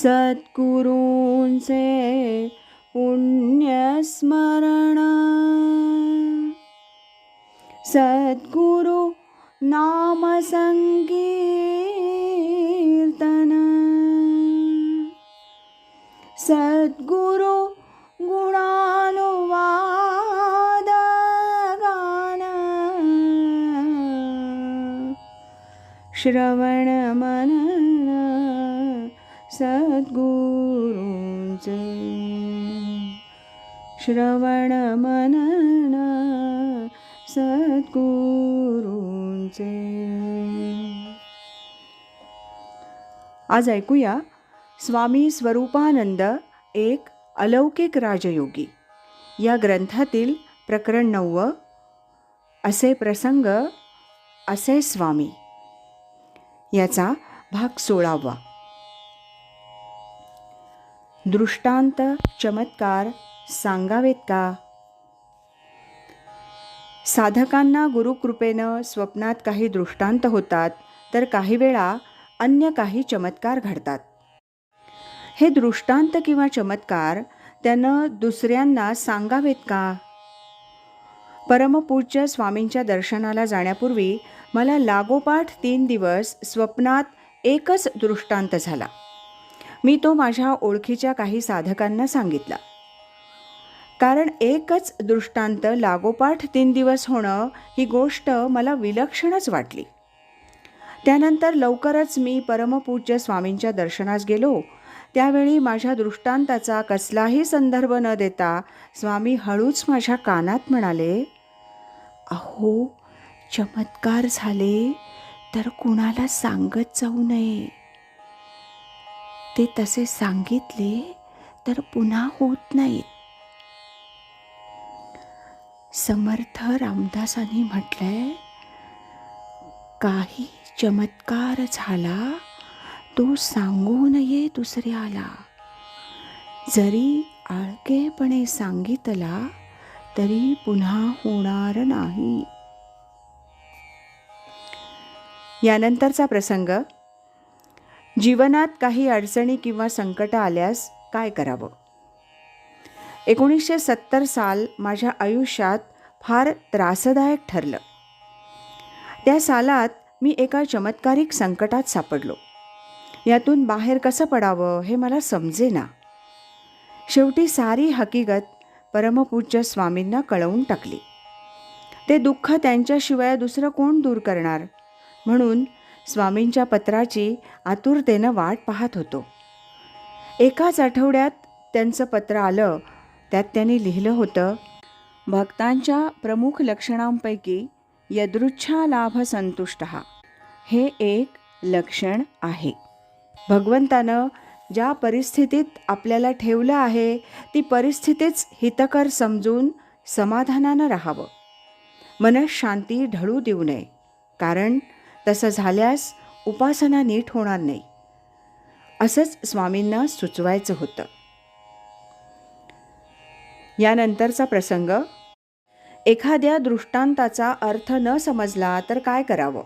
सद्गुरूंचे पुण्यस्मरण, सद्गुरु नाम संकीर्तन, सद्गुरु गुणानुवाद गान, श्रवण मनन सद्गुरूंचे, श्रवण मनन सद्गुरूंचे. आज ऐकूया स्वामी स्वरूपानंद एक अलौकिक राजयोगी या ग्रंथातील प्रकरण 9 असे प्रसंग असे स्वामी याचा भाग 16. दृष्टांत चमत्कार सांगावेत का? साधकांना गुरुकृपेनं स्वप्नात काही दृष्टांत होतात, तर काही वेळा अन्य काही चमत्कार घडतात. हे दृष्टांत किंवा चमत्कार त्यानं दुसऱ्यांना सांगावेत का? परमपूज्य स्वामींच्या दर्शनाला जाण्यापूर्वी मला लागोपाठ 3 दिवस स्वप्नात एकच दृष्टांत झाला. मी तो माझ्या ओळखीच्या काही साधकांना सांगितला. कारण एकच दृष्टांत लागोपाठ 3 दिवस होणं ही गोष्ट मला विलक्षणच वाटली. त्यानंतर लवकरच मी परमपूज्य स्वामींच्या दर्शनास गेलो. त्यावेळी माझ्या दृष्टांताचा कसलाही संदर्भ न देता स्वामी हळूच माझ्या कानात म्हणाले, अहो, चमत्कार झाले तर कुणाला सांगत जाऊ नये. ते तसे सांगितले तर पुन्हा होत नाहीत. समर्थ रामदासांनी म्हटलंय, काही चमत्कार झाला तो सांगू नये दुसऱ्याला. जरी आळकेपणे सांगितला तरी पुन्हा होणार नाही. यानंतरचा प्रसंग. जीवनात काही अडचणी किंवा संकट आल्यास काय करावं? 1970 साल माझ्या आयुष्यात फार त्रासदायक ठरलं. त्या सालात मी एका चमत्कारिक संकटात सापडलो. यातून बाहेर कसं पडावं हे मला समजेना. शेवटी सारी हकीकत परमपूज्य स्वामींना कळवून टाकली. ते दुःख त्यांच्याशिवाय दुसरं कोण दूर करणार, म्हणून स्वामींच्या पत्राची आतुरतेनं वाट पाहत होतो. एकाच आठवड्यात त्यांचं पत्र आलं. त्यात त्यांनी लिहिलं होतं, भक्तांच्या प्रमुख लक्षणांपैकी यदृच्छा लाभ संतुष्ट हे एक लक्षण आहे. भगवंतानं ज्या परिस्थितीत आपल्याला ठेवलं आहे ती परिस्थितीच हितकर समजून समाधानानं राहावं. मनःशांती ढळू देऊ नये, कारण तसं झाल्यास उपासना नीट होणार नाही. असंच स्वामींना सुचवायचं होतं. यानंतरचा प्रसंग. एखाद्या दृष्टांताचा अर्थ न समजला तर काय करावं?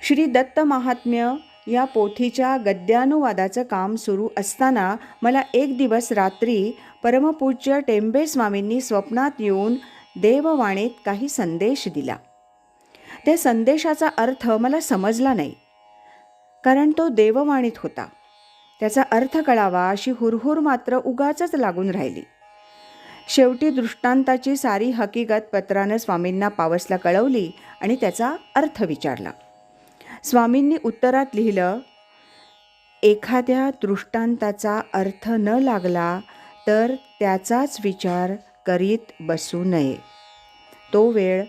श्री दत्त महात्म्य या पोथीच्या गद्यानुवादाचं काम सुरू असताना मला एक दिवस रात्री परमपूज्य टेंबे स्वामींनी स्वप्नात येऊन देववाणीत काही संदेश दिला. त्या संदेशाचा अर्थ मला समजला नाही, कारण तो देववाणीत होता. त्याचा अर्थ कळावा अशी हुरहुर मात्र उगाचच लागून राहिली. शेवटी दृष्टांताची सारी हकीकत पत्रानं स्वामींना पावसला कळवली आणि त्याचा अर्थ विचारला. स्वामींनी उत्तरात लिहिलं, एखाद्या दृष्टांताचा अर्थ न लागला तर त्याचाच विचार करीत बसू नये. तो वेळ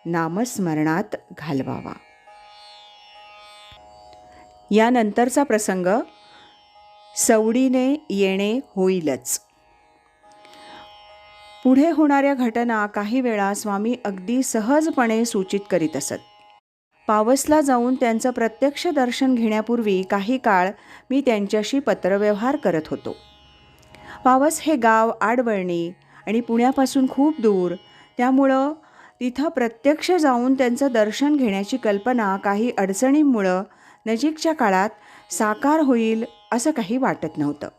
नामस्मरणात घालवावा. यानंतरचा प्रसंग. सवडीने येणे होईलच. पुढे होणाऱ्या घटना काही वेळा स्वामी अगदी सहजपणे सूचित करीत असत. पावसला जाऊन त्यांचं प्रत्यक्ष दर्शन घेण्यापूर्वी काही काळ मी त्यांच्याशी पत्रव्यवहार करत होतो. पावस हे गाव आडवळणी आणि पुण्यापासून खूप दूर, त्यामुळं तिथं प्रत्यक्ष जाऊन त्यांचं दर्शन घेण्याची कल्पना काही अडचणींमुळं नजीकच्या काळात साकार होईल असं काही वाटत नव्हतं.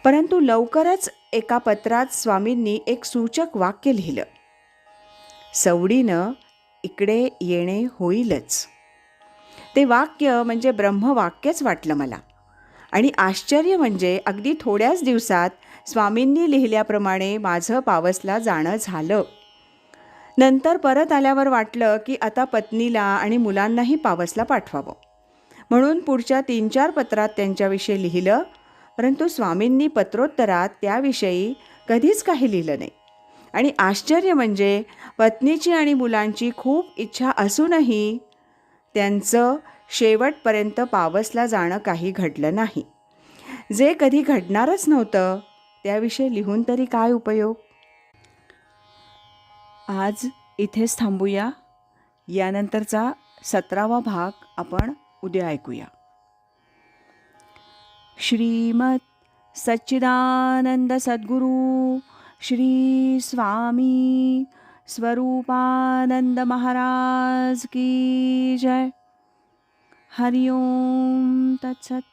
परंतु लवकरच एका पत्रात स्वामींनी एक सूचक वाक्य लिहिलं, सवडीनं इकडे येणे होईलच. ते वाक्य म्हणजे ब्रह्मवाक्यच वाटलं मला. आणि आश्चर्य म्हणजे अगदी थोड्याच दिवसात स्वामींनी लिहिल्याप्रमाणे माझं पावसला जाणं झालं. नंतर परत आल्यावर वाटलं की आता पत्नीला आणि मुलांनाही पावसला पाठवावं. म्हणून पुढच्या 3-4 पत्रात त्यांच्याविषयी लिहिलं, परंतु स्वामींनी पत्रोत्तरात त्याविषयी कधीच काही लिहिलं नाही. आणि आश्चर्य म्हणजे पत्नीची आणि मुलांची खूप इच्छा असूनही त्यांचं शेवटपर्यंत पावसला जाणं काही घडलं नाही. जे कधी घडणारच नव्हतं त्याविषयी लिहून तरी काय उपयोग. आज इथेच थांबूया. यानंतरचा 17वा भाग आपण उद्या ऐकूया. श्रीमद सच्चिदानंद सद्गुरू श्री स्वामी स्वरूपानंद महाराज की जय. हरि ओम तत्सत.